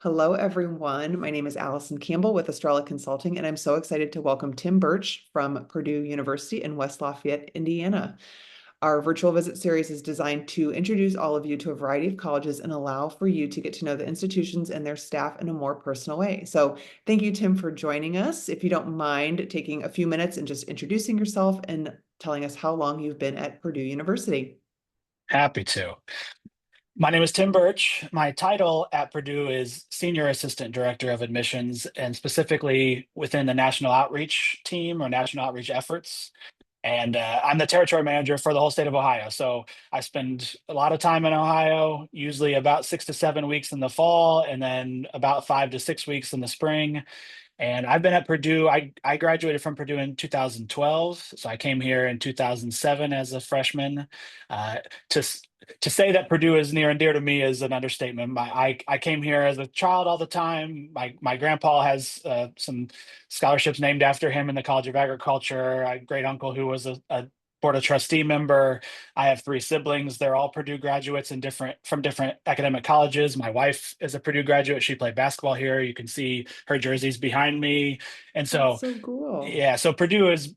Hello, everyone. My name is Allison Campbell with Estrella Consulting, and I'm so excited to welcome Tim Bertsch from Purdue University in West Lafayette, Indiana. Our virtual visit series is designed to introduce all of you to a variety of colleges and allow for you to get to know the institutions and their staff in a more personal way. So thank you, Tim, for joining us. If you don't mind taking a few minutes and just introducing yourself and telling us how long you've been at Purdue University. Happy to. My name is Tim Bertsch. My title at Purdue is Senior Assistant Director of Admissions, and specifically within the National Outreach team or National Outreach efforts. And I'm the territory manager for the whole state of Ohio. So I spend a lot of time in Ohio, usually about 6 to 7 weeks in the fall, and then about 5 to 6 weeks in the spring. And I've been at Purdue. I graduated from Purdue in 2012. So I came here in 2007 as a freshman. Uh, to to say that Purdue is near and dear to me is an understatement. I came here as a child all the time. My grandpa has some scholarships named after him in the College of Agriculture. A great uncle who was a board of trustee member. I have three siblings. They're all Purdue graduates in from different academic colleges. My wife is a Purdue graduate. She played basketball here. You can see her jerseys behind me. And That's so so cool. yeah, so Purdue is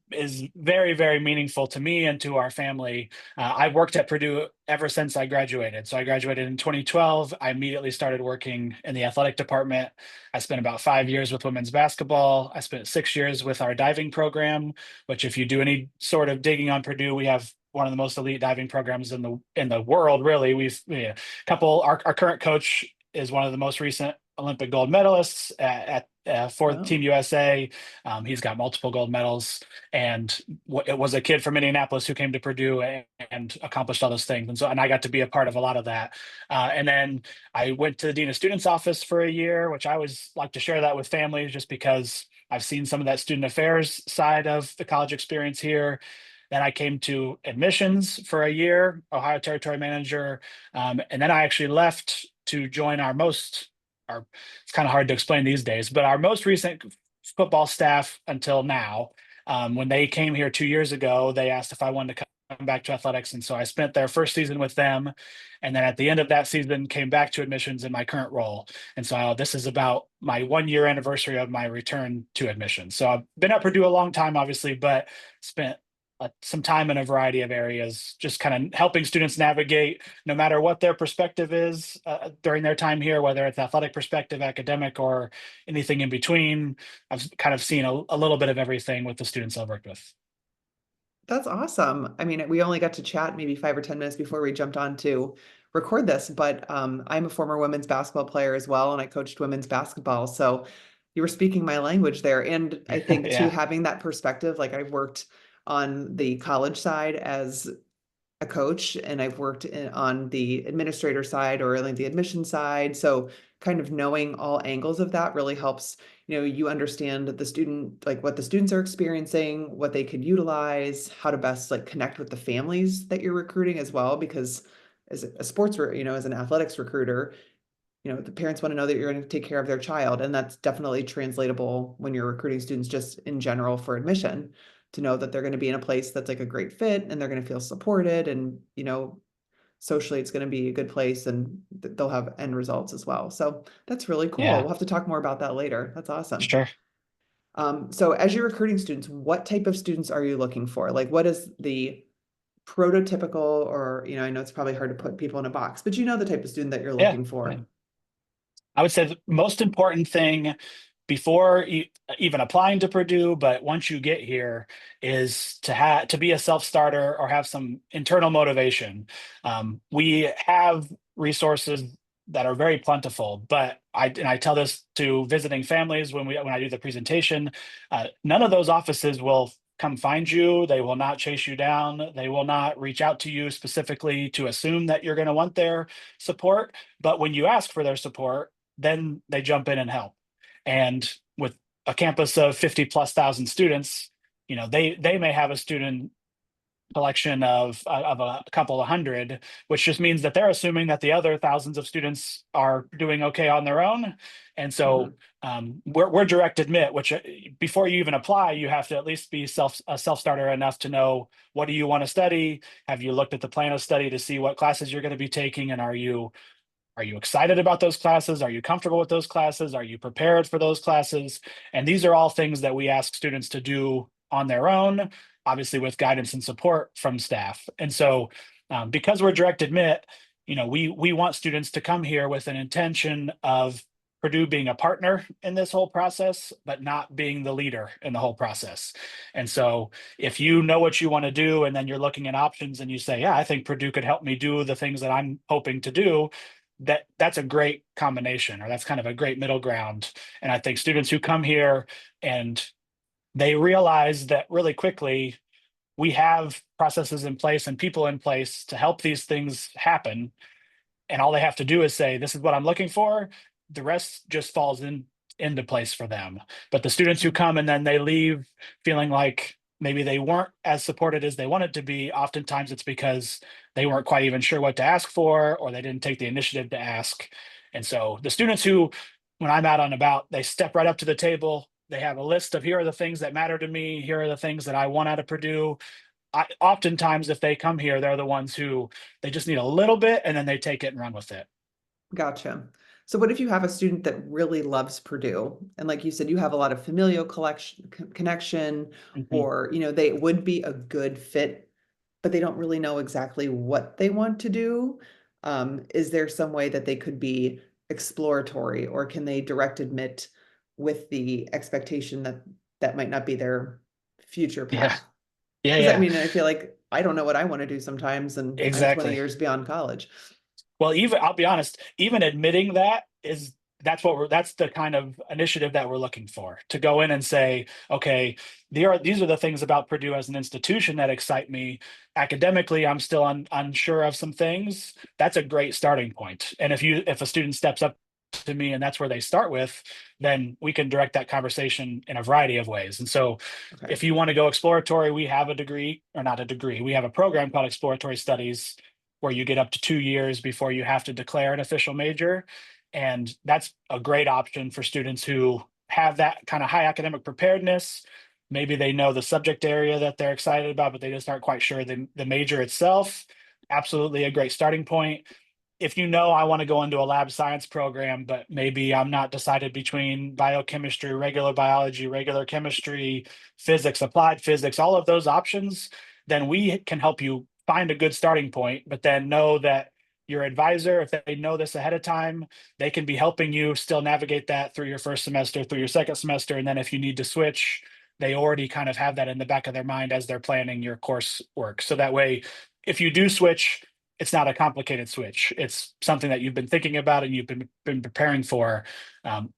very, very meaningful to me and to our family. I've worked at Purdue ever since I graduated. So I graduated in 2012. I immediately started working in the athletic department. I spent about 5 years with women's basketball. I spent 6 years with our diving program, which if you do any sort of digging on Purdue, we have one of the most elite diving programs in the world, really. Our current coach is one of the most recent Olympic gold medalists for Wow. Team USA. He's got multiple gold medals, and it was a kid from Indianapolis who came to Purdue and accomplished all those things. And I got to be a part of a lot of that. And then I went to the Dean of Students office for a year, which I always like to share that with families just because I've seen some of that student affairs side of the college experience here. Then I came to admissions for a year, Ohio Territory Manager. And then I actually left to join it's kind of hard to explain these days, but our most recent football staff until now, when they came here 2 years ago, they asked if I wanted to come back to athletics. And so I spent their first season with them. And then at the end of that season, came back to admissions in my current role. And so this is about my 1 year anniversary of my return to admissions. So I've been at Purdue a long time, obviously, but spent some time in a variety of areas, just kind of helping students navigate no matter what their perspective is during their time here, whether it's athletic perspective, academic, or anything in between. I've kind of seen a little bit of everything with the students I've worked with. That's awesome. I mean, we only got to chat maybe 5 or 10 minutes before we jumped on to record this, but I'm a former women's basketball player as well, and I coached women's basketball. So you were speaking my language there. And I think too, Yeah. having that perspective, like I've worked on the college side as a coach and I've worked on the administrator side or like the admission side. So kind of knowing all angles of that really helps, you understand the student, like what the students are experiencing, what they could utilize, how to best like connect with the families that you're recruiting as well. Because as a as an athletics recruiter, the parents want to know that you're going to take care of their child. And that's definitely translatable when you're recruiting students just in general for admission, to know that they're going to be in a place that's like a great fit and they're going to feel supported and, socially it's going to be a good place and they'll have end results as well. So that's really cool. Yeah, We'll have to talk more about that later. That's awesome. sure. So as you're recruiting students, what type of students are you looking for? Like what is the prototypical, or, I know it's probably hard to put people in a box, but the type of student that you're Yeah. looking for. I would say the most important thing before even applying to Purdue, but once you get here, is to be a self-starter or have some internal motivation. We have resources that are very plentiful, but I tell this to visiting families when I do the presentation, none of those offices will come find you. They will not chase you down. They will not reach out to you specifically to assume that you're going to want their support. But when you ask for their support, then they jump in and help. And with a campus of 50 plus thousand students, they may have a student collection of a couple of hundred, which just means that they're assuming that the other thousands of students are doing okay on their own. And so Mhm. we're direct admit, which before you even apply, you have to at least be a self starter enough to know, what do you want to study? Have you looked at the plan of study to see what classes you're going to be taking, and are you Are you excited about those classes? Are you comfortable with those classes? Are you prepared for those classes? And these are all things that we ask students to do on their own, obviously with guidance and support from staff. And so because we're direct admit, we want students to come here with an intention of Purdue being a partner in this whole process, but not being the leader in the whole process. And so if you know what you want to do and then you're looking at options and you say, yeah, I think Purdue could help me do the things that I'm hoping to do, that's a great combination, or that's kind of a great middle ground. And I think students who come here and they realize that really quickly we have processes in place and people in place to help these things happen, and all they have to do is say, this is what I'm looking for. The rest just falls into place for them. But the students who come and then they leave feeling like maybe they weren't as supported as they wanted to be, oftentimes it's because they weren't quite even sure what to ask for, or they didn't take the initiative to ask. And so the students who, when I'm out and about, they step right up to the table. They have a list of, here are the things that matter to me. Here are the things that I want out of Purdue. Oftentimes, if they come here, they're the ones who they just need a little bit and then they take it and run with it. Gotcha. So what if you have a student that really loves Purdue? And like you said, you have a lot of familial connection, Mhm. or, they would be a good fit, but they don't really know exactly what they want to do. Is there some way that they could be exploratory, or can they direct admit with the expectation that that might not be their future Yeah, path? yeah, Because I yeah, mean, I feel like I don't know what I want to do sometimes, and I'm 20 exactly. years beyond college. Well, even I'll be honest, even admitting that is that's the kind of initiative that we're looking for, to go in and say, okay, these are the things about Purdue as an institution that excite me. Academically, I'm still unsure of some things. That's a great starting point. And if a student steps up to me and that's where they start with, then we can direct that conversation in a variety of ways. And so Okay. if you want to go exploratory, we have a degree, or not a degree, we have a program called Exploratory Studies, where you get up to 2 years before you have to declare an official major. And that's a great option for students who have that kind of high academic preparedness. Maybe they know the subject area that they're excited about, but they just aren't quite sure the major itself. Absolutely a great starting point. If you know, I want to go into a lab science program, but maybe I'm not decided between biochemistry, regular biology, regular chemistry, physics, applied physics, all of those options, then we can help you find a good starting point, but then know that your advisor, if they know this ahead of time, they can be helping you still navigate that through your first semester, through your second semester. And then if you need to switch, they already kind of have that in the back of their mind as they're planning your course work. So that way, if you do switch, it's not a complicated switch. It's something that you've been thinking about and you've been preparing for.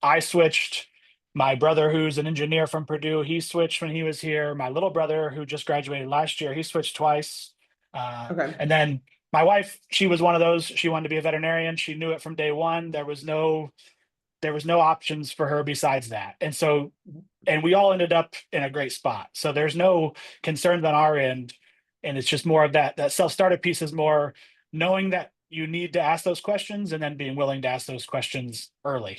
I switched. My brother, who's an engineer from Purdue, he switched when he was here. My little brother, who just graduated last year, he switched twice. Okay. And then my wife, she was one of those. She wanted to be a veterinarian. She knew it from day one. There was no options for her besides that. And so, and we all ended up in a great spot. So there's no concerns on our end. And it's just more of that self-started piece is more knowing that you need to ask those questions and then being willing to ask those questions early.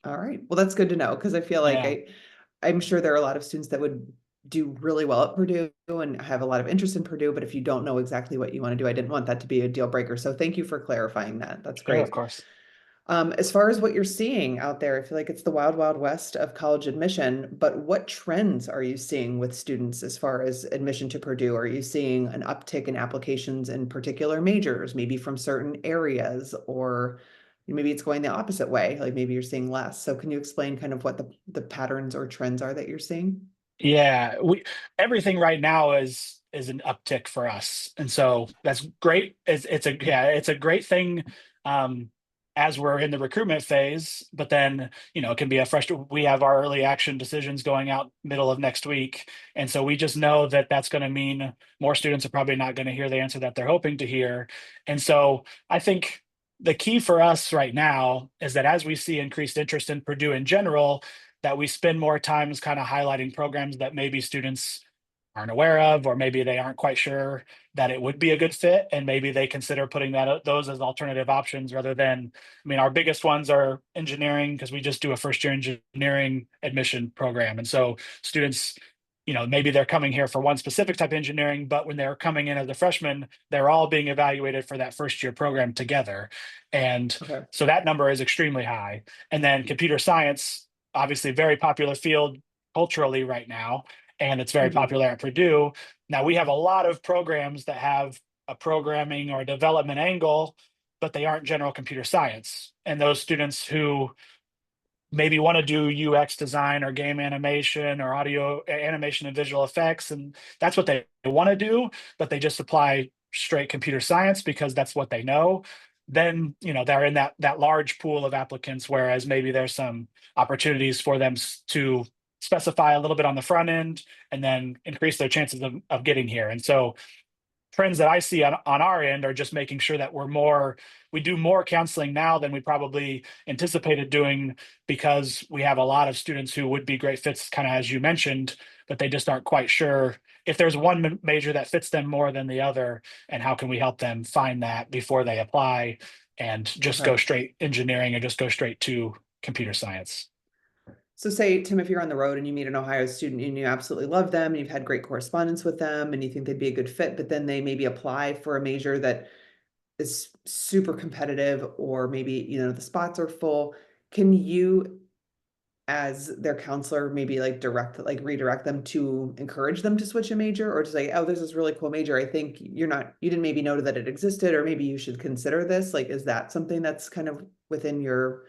All right. Well, that's good to know, because I feel like Yeah. I'm sure there are a lot of students that would do really well at Purdue and have a lot of interest in Purdue, but if you don't know exactly what you want to do, I didn't want that to be a deal breaker. So thank you for clarifying that. That's Sure, of great. course. As far as what you're seeing out there, I feel like it's the wild, wild west of college admission, but what trends are you seeing with students as far as admission to Purdue? Are you seeing an uptick in applications in particular majors, maybe from certain areas, or maybe it's going the opposite way, like maybe you're seeing less? So can you explain kind of what the patterns or trends are that you're seeing? Yeah, we everything right now is an uptick for us, and so that's great. It's a great thing um, as we're in the recruitment phase. But then it can be a frustrating. We have our early action decisions going out middle of next week, and so we just know that that's going to mean more students are probably not going to hear the answer that they're hoping to hear. And so I think the key for us right now is that as we see increased interest in Purdue in general, that we spend more times kind of highlighting programs that maybe students aren't aware of, or maybe they aren't quite sure that it would be a good fit, and maybe they consider putting those as alternative options rather than. I mean, our biggest ones are engineering, because we just do a first year engineering admission program, and so students maybe they're coming here for one specific type of engineering, but when they're coming in as a freshman, they're all being evaluated for that first year program together. And Okay. so that number is extremely high. And then computer science, obviously a very popular field culturally right now, and it's very Mhm. popular at Purdue. Now we have a lot of programs that have a programming or development angle, but they aren't general computer science. And those students who maybe want to do UX design or game animation or audio animation and visual effects, and that's what they want to do, but they just apply straight computer science because that's what they know. Then they're in that large pool of applicants, whereas maybe there's some opportunities for them to specify a little bit on the front end and then increase their chances of getting here. And so trends that I see on our end are just making sure that we do more counseling now than we probably anticipated doing, because we have a lot of students who would be great fits, kind of as you mentioned, but they just aren't quite sure if there's one major that fits them more than the other, and how can we help them find that before they apply and just Okay. go straight engineering or just go straight to computer science. So say, Tim, if you're on the road and you meet an Ohio student and you absolutely love them and you've had great correspondence with them and you think they'd be a good fit, but then they maybe apply for a major that is super competitive, or maybe, the spots are full. Can you, as their counselor, maybe like redirect them to encourage them to switch a major, or to say, oh, there's this really cool major. I think you didn't maybe know that it existed, or maybe you should consider this. Like, is that something that's kind of within your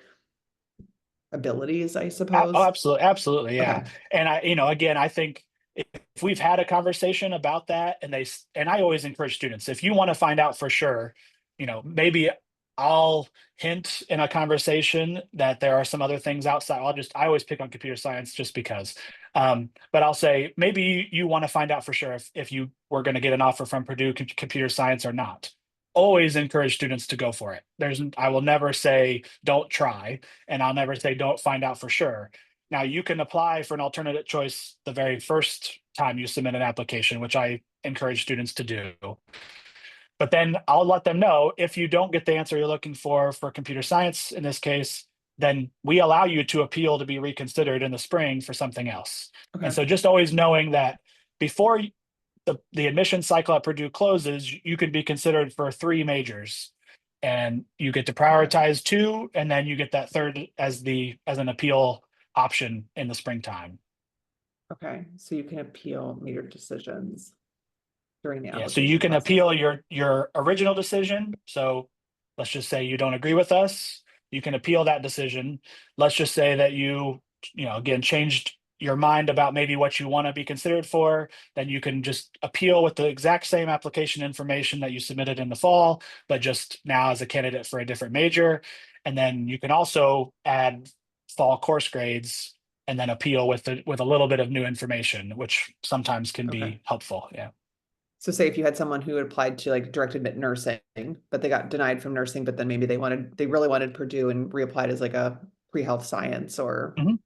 abilities, I Oh, suppose? absolutely, absolutely, yeah. Okay. And again, I think if we've had a conversation about that, and I always encourage students, if you want to find out for sure, maybe I'll hint in a conversation that there are some other things outside. I always pick on computer science just because. But I'll say maybe you want to find out for sure if you were going to get an offer from Purdue computer science or not. Always encourage students to go for it. I will never say don't try, and I'll never say don't find out for sure. Now, you can apply for an alternative choice the very first time you submit an application, which I encourage students to do. But then I'll let them know, if you don't get the answer you're looking for computer science in this case, then we allow you to appeal to be reconsidered in the spring for something else. And Okay. so just always knowing that before the admission cycle at Purdue closes, you can be considered for 3 majors, and you get to Okay. prioritize 2, and then you get that third as an appeal option in the springtime. Okay. So you can appeal major decisions during the Yeah, so you application can process. appeal your original decision. So let's just say you don't agree with us, you can appeal that decision. Let's just say that again, changed your mind about maybe what you want to be considered for, then you can just appeal with the exact same application information that you submitted in the fall, but just now as a candidate for a different major. And then you can also add fall course grades and then appeal with a little bit of new information, which sometimes can Okay. be helpful. Yeah. So say if you had someone who had applied to like direct admit nursing, but they got denied from nursing, but then maybe they really wanted Purdue and reapplied as like a pre-health science or Mhm.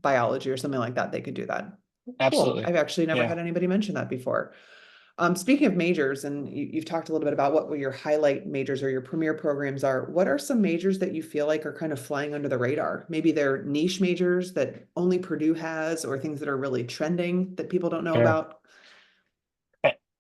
biology or something like that, they could do that. Cool. Absolutely. I've actually never Yeah. had anybody mention that before. Speaking of majors, and you've talked a little bit about what your highlight majors or your premier programs are. What are some majors that you feel like are kind of flying under the radar? Maybe they're niche majors that only Purdue has, or things that are really trending that people don't know Sure. about.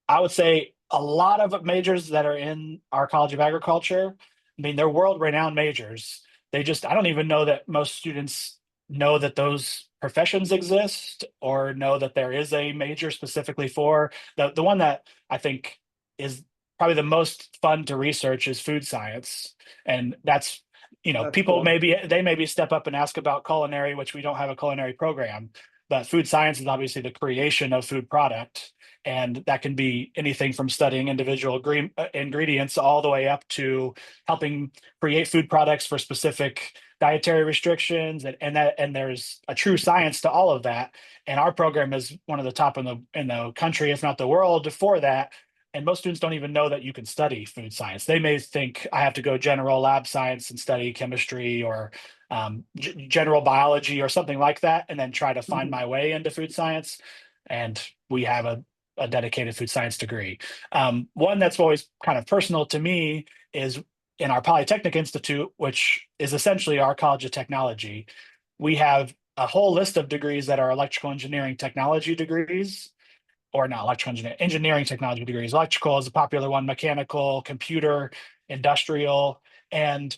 I would say a lot of majors that are in our College of Agriculture, I mean, they're world-renowned majors. I don't even know that most students know that those professions exist or know that there is a major specifically for the one that I think is probably the most fun to research is food science. And that's, That's people cool. maybe step up and ask about culinary, which we don't have a culinary program, but food science is obviously the creation of food product, and that can be anything from studying individual ingredients all the way up to helping create food products for specific dietary restrictions, and there's a true science to all of that. And our program is one of the top in the country, if not the world, for that. And most students don't even know that you can study food science. They may think I have to go general lab science and study chemistry or general biology or something like that, and then try to find Mhm. my way into food science. And we have a dedicated food science degree. One that's always kind of personal to me is in our Polytechnic Institute, which is essentially our College of Technology. We have a whole list of degrees that are electrical engineering technology degrees, or not electrical engineering, engineering technology degrees. Electrical is a popular one, mechanical, computer, industrial. And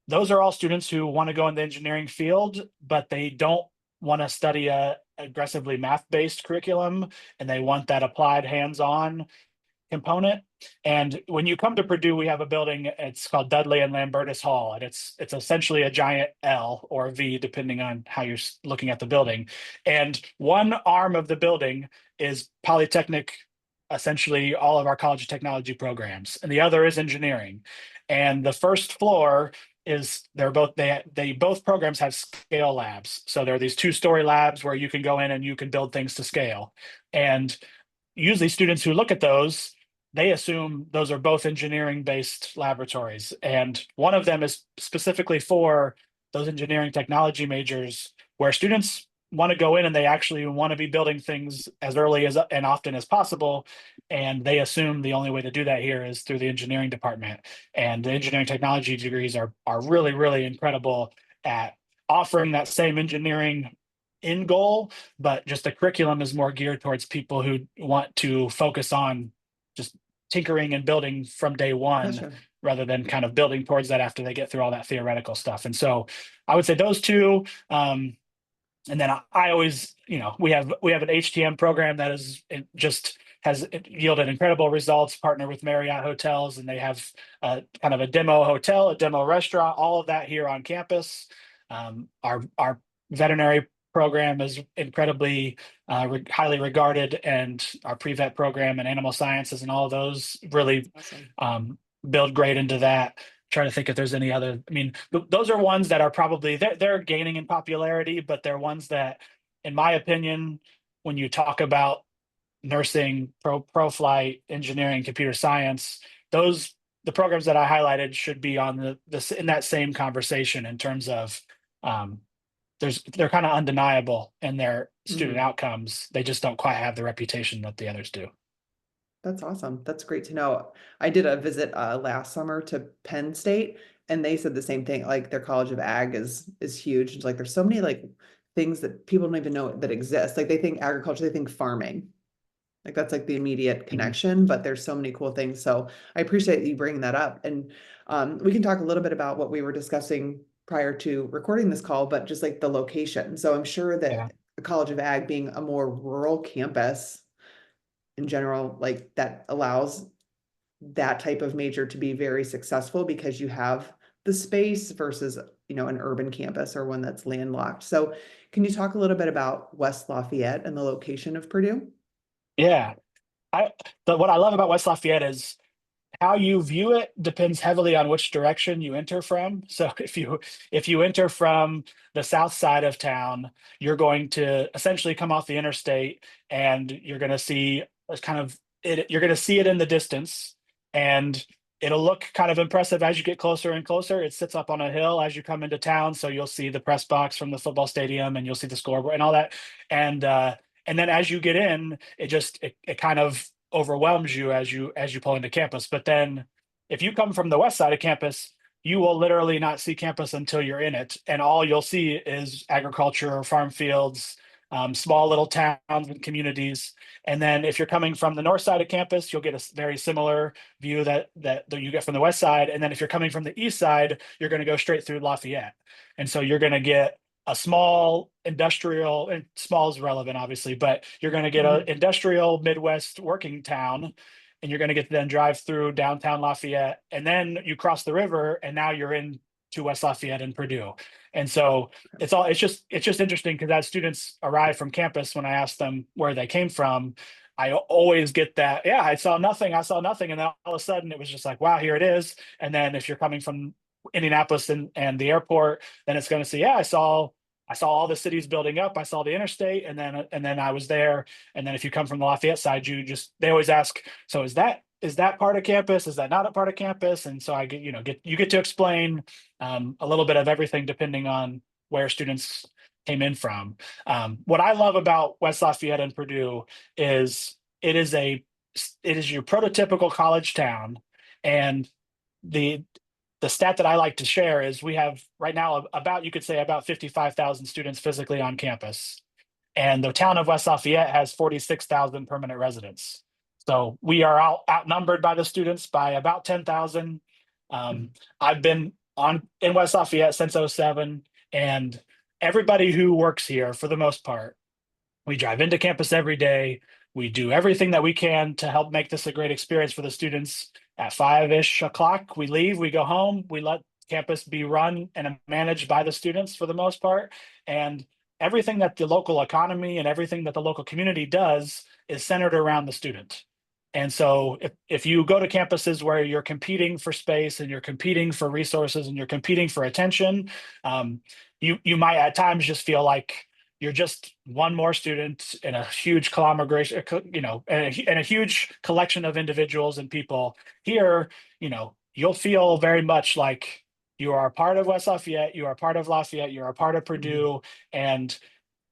those are all students who want to go in the engineering field, but they don't want to study a aggressively math-based curriculum, and they want that applied hands-on component. And when you come to Purdue, we have a building, it's called Dudley and Lambertus Hall, and it's essentially a giant L or a V, depending on how you're looking at the building. And one arm of the building is Polytechnic, essentially all of our college of technology programs, and the other is engineering. And the first floor is they both programs have scale labs. So there are these two-story labs where you can go in and you can build things to scale. And usually students who look at those, they assume those are both engineering based laboratories. And one of them is specifically for those engineering technology majors where students want to go in and they actually want to be building things as early as and often as possible. And they assume the only way to do that here is through the engineering department. And the engineering technology degrees are really, really incredible at offering that same engineering end goal, but just the curriculum is more geared towards people who want to focus on just tinkering and building from day one, Gotcha. rather than kind of building towards that after they get through all that theoretical stuff. And so I would say those two. And then I always, we have an HTM program that is just has yielded incredible results. Partner with Marriott Hotels, and they have kind of a demo hotel, a demo restaurant, all of that here on campus. Our veterinary program is incredibly highly regarded, and our pre-vet program and animal sciences and all of those really Awesome. build great into that. Trying to think if there's any other. I mean, those are ones that are probably they're gaining in popularity, but they're ones that, in my opinion, when you talk about nursing, pro flight, engineering, computer science, those the programs that I highlighted should be on the in that same conversation in terms of they're kind of undeniable in their student Mhm. outcomes. They just don't quite have the reputation that the others do. That's awesome. That's great to know. I did a visit last summer to Penn State, and they said the same thing. Like their College of Ag is huge. It's like there's so many like things that people don't even know that exist. Like they think agriculture, they think farming. Like that's like the immediate Mhm. connection, but there's so many cool things. So I appreciate you bringing that up. And we can talk a little bit about what we were discussing prior to recording this call, but just like the location. So I'm sure Yeah. that the College of Ag being a more rural campus in general, like that allows that type of major to be very successful because you have the space versus, an urban campus or one that's landlocked. So can you talk a little bit about West Lafayette and the location of Purdue? Yeah. I but what I love about West Lafayette is how you view it depends heavily on which direction you enter from. So if you enter from the south side of town, you're going to essentially come off the interstate, and you're going to see a kind of it. You're going to see it in the distance, and it'll look kind of impressive as you get closer and closer. It sits up on a hill as you come into town, so you'll see the press box from the football stadium, and you'll see the scoreboard and all that. And then as you get in, it kind of overwhelms you as you pull into campus. But then if you come from the west side of campus, you will literally not see campus until you're in it, and all you'll see is agriculture, farm fields, small little towns and communities. And then if you're coming from the north side of campus, you'll get a very similar view that you get from the west side. And then if you're coming from the east side, you're going to go straight through Lafayette, and so you're going to get a small industrial, and small is relevant obviously, but you're going to get an Mhm. industrial Midwest working town, and you're going to get to then drive through downtown Lafayette, and then you cross the river, and now you're in to West Lafayette and Purdue. And so it's just interesting because as students arrive from campus, when I ask them where they came from, I always get that, yeah, I saw nothing. And then all of a sudden it was just like, wow, here it is. And then if you're coming from Indianapolis and the airport, then it's going to say, yeah, I saw all the cities building up. I saw the interstate, and then I was there. And then if you come from the Lafayette side, they always ask, so is that part of campus? Is that not a part of campus? And so I get to explain a little bit of everything depending on where students came in from. What I love about West Lafayette and Purdue is it is your prototypical college town, and the the stat that I like to share is we have right now about, you could say, about 55,000 students physically on campus. And the town of West Lafayette has 46,000 permanent residents. So we are outnumbered by the students by about 10,000. I've been on in West Lafayette since '07, and everybody who works here, for the most part, we drive into campus every day. We do everything that we can to help make this a great experience for the students. At 5-ish o'clock, we leave, we go home, we let campus be run and managed by the students for the most part. And everything that the local economy and everything that the local community does is centered around the student. And so if you go to campuses where you're competing for space and you're competing for resources and you're competing for attention, you might at times just feel like you're just one more student in a huge conglomeration, and a huge collection of individuals and people. Here, you'll feel very much like you are a part of West Lafayette, you are a part of Lafayette, you're a part of Mhm. Purdue, and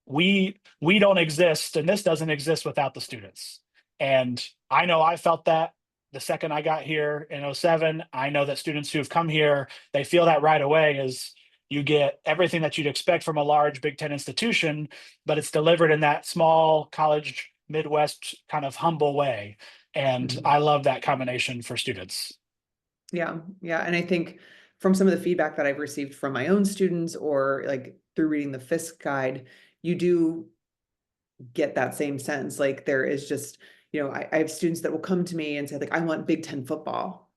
we don't exist, and this doesn't exist without the students. And I know I felt that the second I got here in '07. I know that students who've come here, they feel that right away, as you get everything that you'd expect from a large Big Ten institution, but it's delivered in that small college Midwest kind of humble way. And Mhm. I love that combination for students. Yeah, yeah. And I think from some of the feedback that I've received from my own students or like through reading the FISC guide, you do get that same sense. Like there is just, I have students that will come to me and say, like, I want Big Ten football.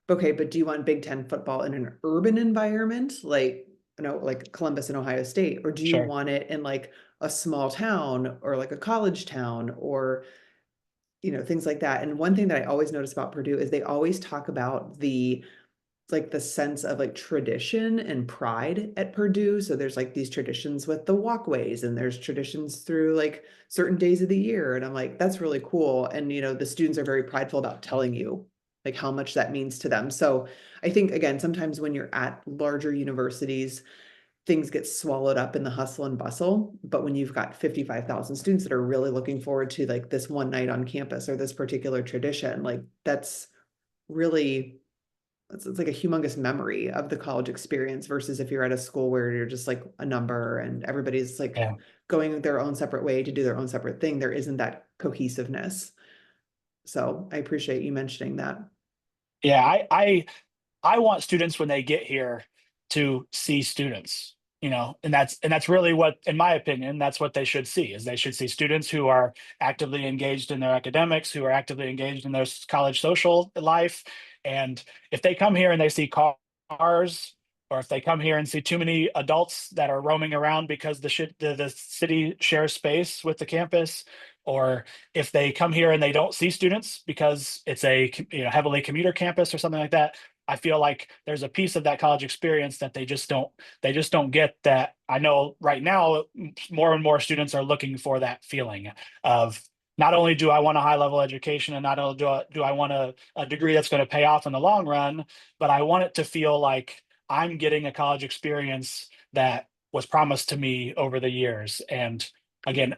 Okay, but do you want Big Ten football in an urban environment, like, like Columbus and Ohio State, or do you Sure. want it in like a small town or like a college town or things like that? And one thing that I always notice about Purdue is they always talk about the sense of like tradition and pride at Purdue. So there's like these traditions with the walkways and there's traditions through like certain days of the year. And I'm like, that's really cool. And the students are very prideful about telling you like how much that means to them. So I think again, sometimes when you're at larger universities, things get swallowed up in the hustle and bustle. But when you've got 55,000 students that are really looking forward to like this one night on campus or this particular tradition, like that's really it's like a humongous memory of the college experience versus if you're at a school where you're just like a number and everybody's like Yeah. going their own separate way to do their own separate thing. There isn't that cohesiveness. So I appreciate you mentioning that. Yeah. I want students when they get here to see students, and that's really what, in my opinion, that's what they should see, is they should see students who are actively engaged in their academics, who are actively engaged in their college social life. And if they come here and they see cars, or if they come here and see too many adults that are roaming around because the city shares space with the campus, or if they come here and they don't see students because it's a heavily commuter campus or something like that, I feel like there's a piece of that college experience that they just don't get. That I know right now more and more students are looking for that feeling of, not only do I want a high level education, and not only do I want a degree that's going to pay off in the long run, but I want it to feel like I'm getting a college experience that was promised to me over the years. And again,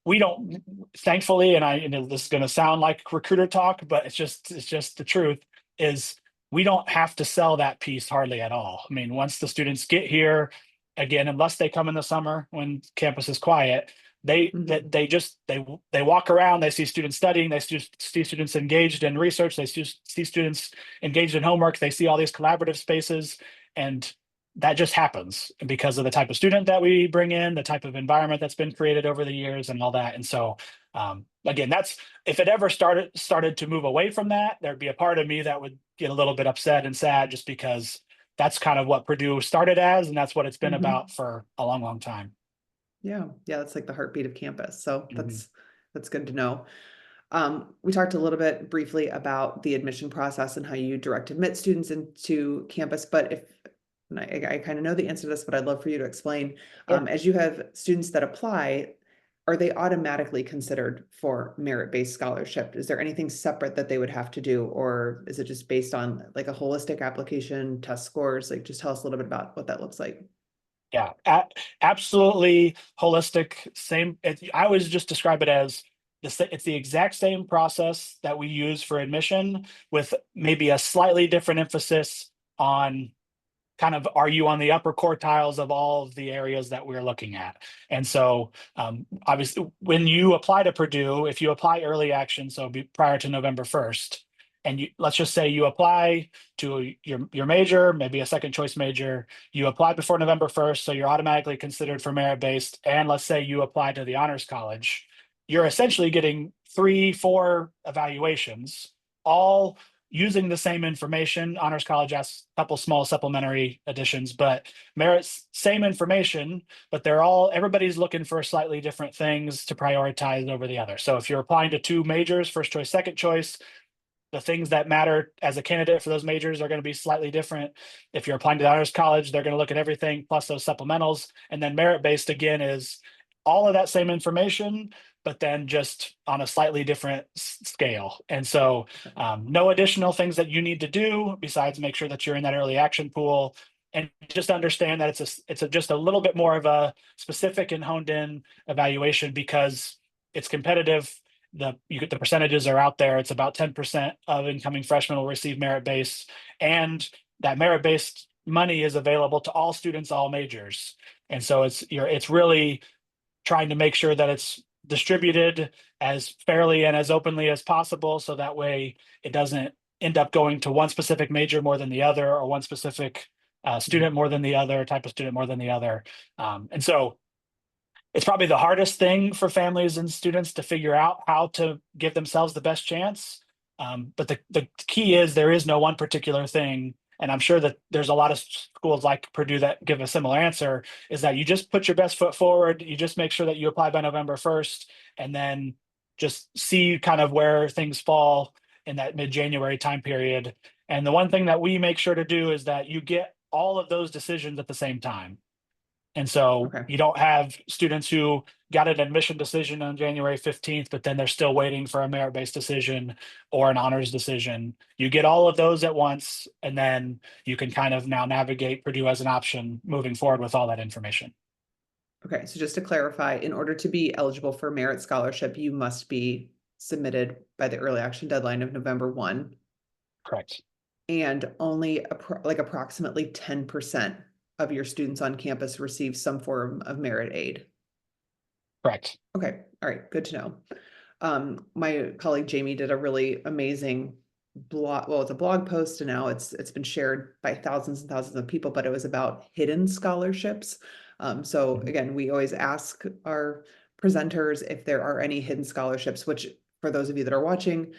we don't, thankfully, and this is going to sound like recruiter talk, but it's just the truth, is we don't have to sell that piece hardly at all. I mean, once the students get here, again, unless they come in the summer when campus is quiet, Mhm. they walk around, they see students studying, they see students engaged in research, they see students engaged in homework, they see all these collaborative spaces, and that just happens because of the type of student that we bring in, the type of environment that's been created over the years, and all that. And so, again, that's, if it ever started to move away from that, there'd be a part of me that would get a little bit upset and sad, just because that's kind of what Purdue started as, and that's what it's been Mhm. about for a long, long time. Yeah. Yeah. That's like the heartbeat of campus. So Mhm. that's good to know. We talked a little bit briefly about the admission process and how you direct admit students into campus, but and I kind of know the answer to this, but I'd love for you to explain, Sure. as you have students that apply, are they automatically considered for merit-based scholarship? Is there anything separate that they would have to do, or is it just based on like a holistic application, test scores? Like, just tell us a little bit about what that looks like. Yeah, absolutely holistic. I always just describe it as it's the exact same process that we use for admission, with maybe a slightly different emphasis on kind of, are you on the upper quartiles of all of the areas that we're looking at? And so obviously when you apply to Purdue, if you apply early action, so prior to November 1st, and let's just say you apply to your major, maybe a second choice major, you apply before November 1st, so you're automatically considered for merit-based. And let's say you apply to the honors college, you're essentially getting 3-4 evaluations, all using the same information. Honors College asks a couple small supplementary additions, but Merit's same information, but everybody's looking for slightly different things to prioritize over the other. So if you're applying to 2 majors, first choice, second choice, the things that matter as a candidate for those majors are going to be slightly different. If you're applying to the honors college, they're going to look at everything plus those supplementals. And then merit-based, again, is all of that same information, but then just on a slightly different scale. And so no additional things that you need to do besides make sure that you're in that early action pool, and just understand that it's just a little bit more of a specific and honed in evaluation because it's competitive. The percentages are out there. It's about 10% of incoming freshmen will receive merit-based, and that merit-based money is available to all students, all majors. And so it's really trying to make sure that it's distributed as fairly and as openly as possible, so that way it doesn't end up going to one specific major more than the other, or one specific student more than the other, type of student more than the other. And so it's probably the hardest thing for families and students to figure out how to give themselves the best chance. But the key is there is no one particular thing. And I'm sure that there's a lot of schools like Purdue that give a similar answer, is that you just put your best foot forward. You just make sure that you apply by November 1st, and then just see kind of where things fall in that mid-January time period. And the one thing that we make sure to do is that you get all of those decisions at the same time. And so Okay. you don't have students who got an admission decision on January 15th, but then they're still waiting for a merit-based decision or an honors decision. You get all of those at once, and then you can kind of now navigate Purdue as an option moving forward with all that information. Okay, so just to clarify, in order to be eligible for merit scholarship, you must be submitted by the early action deadline of November 1. Correct. And only approximately 10% of your students on campus receive some form of merit aid. Correct. Okay, all right, good to know. My colleague Jamie did a really amazing blog. Well, it's a blog post, and now it's been shared by thousands and thousands of people, but it was about hidden scholarships. So again, we always ask our presenters if there are any hidden scholarships, which for those of you that are watching,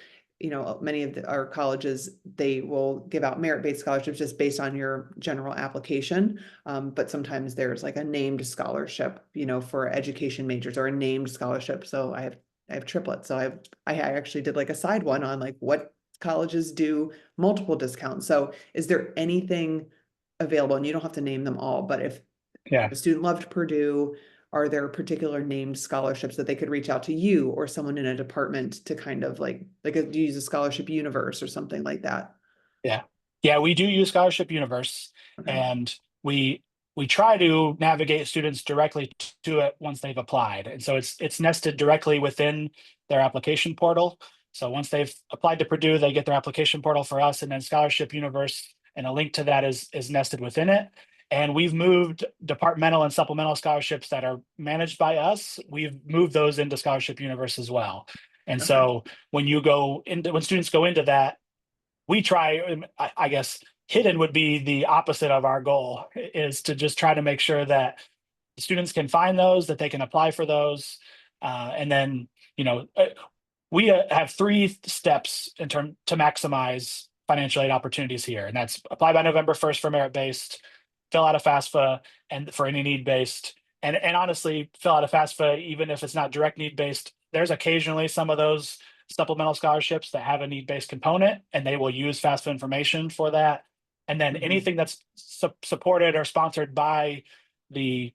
many of our colleges, they will give out merit-based scholarships just based on your general application. But sometimes there's like a named scholarship, for education majors, or a named scholarship. So I have triplets. So I actually did like a side one on like what colleges do multiple discounts. So is there anything available? And you don't have to name them all, but if Yeah. a student loved Purdue, are there particular named scholarships that they could reach out to you or someone in a department to kind of use a scholarship universe or something like that? Yeah. Yeah, we do use Scholarship Universe, Okay. and we try to navigate students directly to it once they've applied. And so it's nested directly within their application portal. So once they've applied to Purdue, they get their application portal for us, and then Scholarship Universe and a link to that is nested within it. And we've moved departmental and supplemental scholarships that are managed by us. We've moved those into Scholarship Universe as well. And Okay. so when students go into that, we try, I guess hidden would be the opposite of our goal, is to just try to make sure that students can find those, that they can apply for those. And then, we have 3 steps to maximize financial aid opportunities here. And that's apply by November 1st for merit-based, fill out a FAFSA and for any need-based, and honestly, fill out a FAFSA, even if it's not direct need-based. There's occasionally some of those supplemental scholarships that have a need-based component, and they will use FAFSA information for that. And then anything that's supported or sponsored by the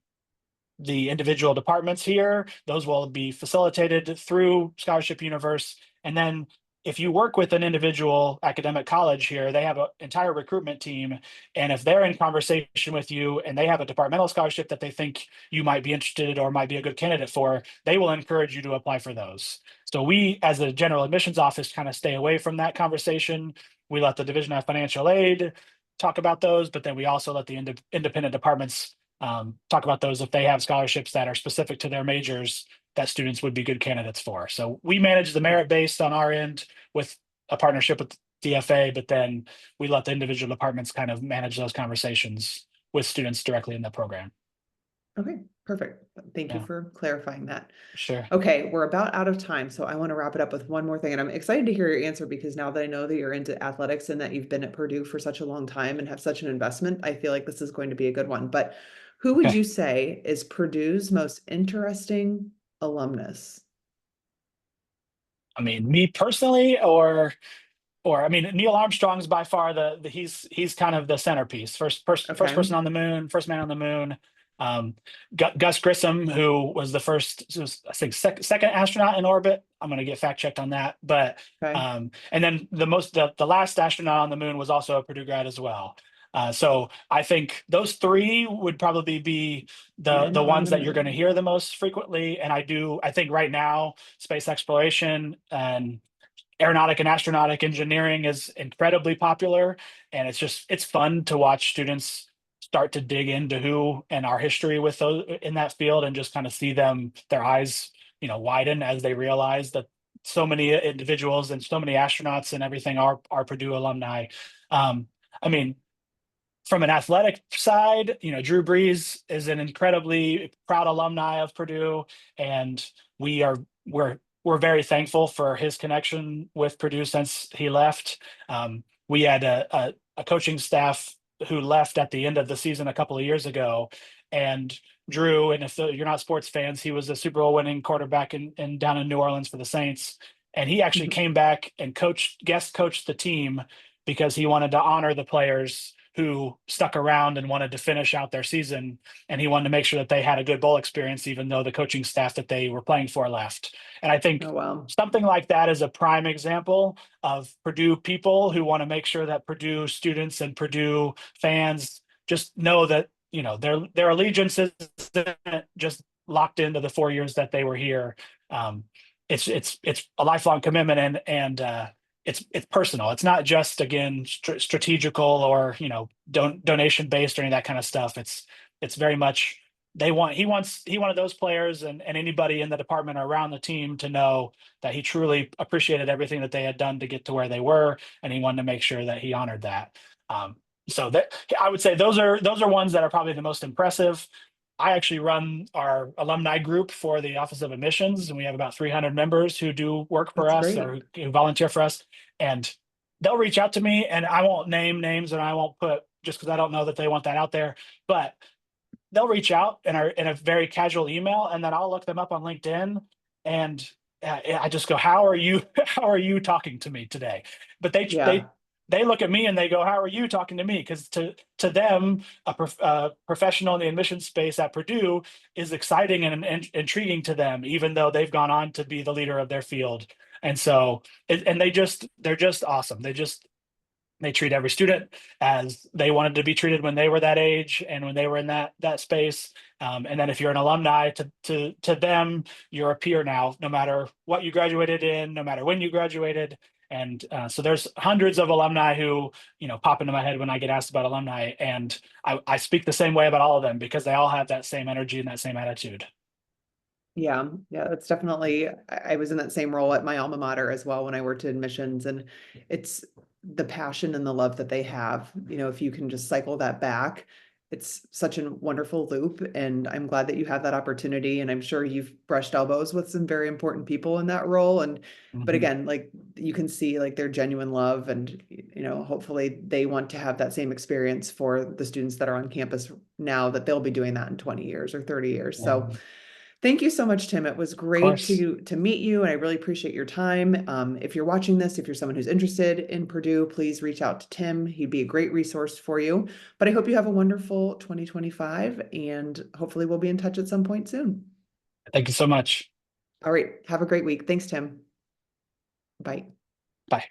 individual departments here, those will be facilitated through Scholarship Universe. And then if you work with an individual academic college here, they have an entire recruitment team. And if they're in conversation with you and they have a departmental scholarship that they think you might be interested or might be a good candidate for, they will encourage you to apply for those. So we, as a general admissions office, kind of stay away from that conversation. We let the Division of Financial Aid talk about those, but then we also let the independent departments talk about those if they have scholarships that are specific to their majors that students would be good candidates for. So we manage the merit based on our end with a partnership with DFA, but then we let the individual departments kind of manage those conversations with students directly in the program. Okay, perfect. Thank you Yeah, for clarifying that. sure. Okay, we're about out of time, so I want to wrap it up with one more thing. And I'm excited to hear your answer because now that I know that you're into athletics and that you've been at Purdue for such a long time and have such an investment, I feel like this is going to be a good one. But who would Okay. you say is Purdue's most interesting alumnus? I mean, me personally, or I mean, Neil Armstrong's by far he's kind of the centerpiece. First Okay, person on the moon, first man on the moon. Um, Gus Grissom, who was the first, I think, second astronaut in orbit. I'm going to get fact checked on that, but okay. and then the last astronaut on the moon was also a Purdue grad as well. So I think those three would probably be the Men on ones the that you're going to moon. hear the most frequently. And I think right now space exploration and aeronautic and astronautic engineering is incredibly popular, and it's fun to watch students start to dig into who and our history with those in that field, and just kind of see their eyes widen as they realize that so many individuals and so many astronauts and everything are Purdue alumni. I mean, from an athletic side, Drew Brees is an incredibly proud alumni of Purdue, and we are we're very thankful for his connection with Purdue since he left. We had a coaching staff who left at the end of the season a couple of years ago, and Drew, and if you're not sports fans, he was a Super Bowl winning quarterback in down in New Orleans for the Saints, and he actually came back and guest coached the team because he wanted to honor the players who stuck around and wanted to finish out their season. And he wanted to make sure that they had a good bowl experience, even though the coaching staff that they were playing for left. And I Oh, think wow. something like that is a prime example of Purdue people who want to make sure that Purdue students and Purdue fans just know that, their allegiance isn't just locked into the 4 years that they were here. Um, it's a lifelong commitment, and it's personal. It's not just, again, strategical or donation based or any of that kind of stuff. It's very much he wanted those players and anybody in the department or around the team to know that he truly appreciated everything that they had done to get to where they were, and he wanted to make sure that he honored that. Um, so that I would say those are ones that are probably the most impressive. I actually run our alumni group for the Office of Admissions, and we have about 300 members who do work for That's us great. or who volunteer for us. And they'll reach out to me, and I won't name names, and I won't put, just because I don't know that they want that out there, but they'll reach out in a very casual email, and then I'll look them up on LinkedIn, and I just go, "How are you? How are you talking to me today?" But Yeah. they look at me and they go, "How are you talking to me?" Because to them, a professional in the admissions space at Purdue is exciting and intriguing to them, even though they've gone on to be the leader of their field. And so, and they're just awesome. They treat every student as they wanted to be treated when they were that age and when they were in that space. And then if you're an alumni, to them, you're a peer now, no matter what you graduated in, no matter when you graduated. And so there's hundreds of alumni who pop into my head when I get asked about alumni, and I speak the same way about all of them because they all have that same energy and that same attitude. Yeah, yeah, that's definitely, I was in that same role at my alma mater as well when I worked in admissions, and it's the passion and the love that they have. If you can just cycle that back, it's such a wonderful loop. And I'm glad that you have that opportunity. And I'm sure you've brushed elbows with some very important people in that role. But Mhm. again, like you can see like their genuine love, and hopefully they want to have that same experience for the students that are on campus now, that they'll be doing that in 20 years or 30 years. Yeah, So of thank you so much, Tim. It was great course. to meet you, and I really appreciate your time. If you're watching this, if you're someone who's interested in Purdue, please reach out to Tim. He'd be a great resource for you. But I hope you have a wonderful 2025, and hopefully we'll be in touch at some point soon. Thank you so much. All right, have a great week. Thanks, Tim. Bye. Bye.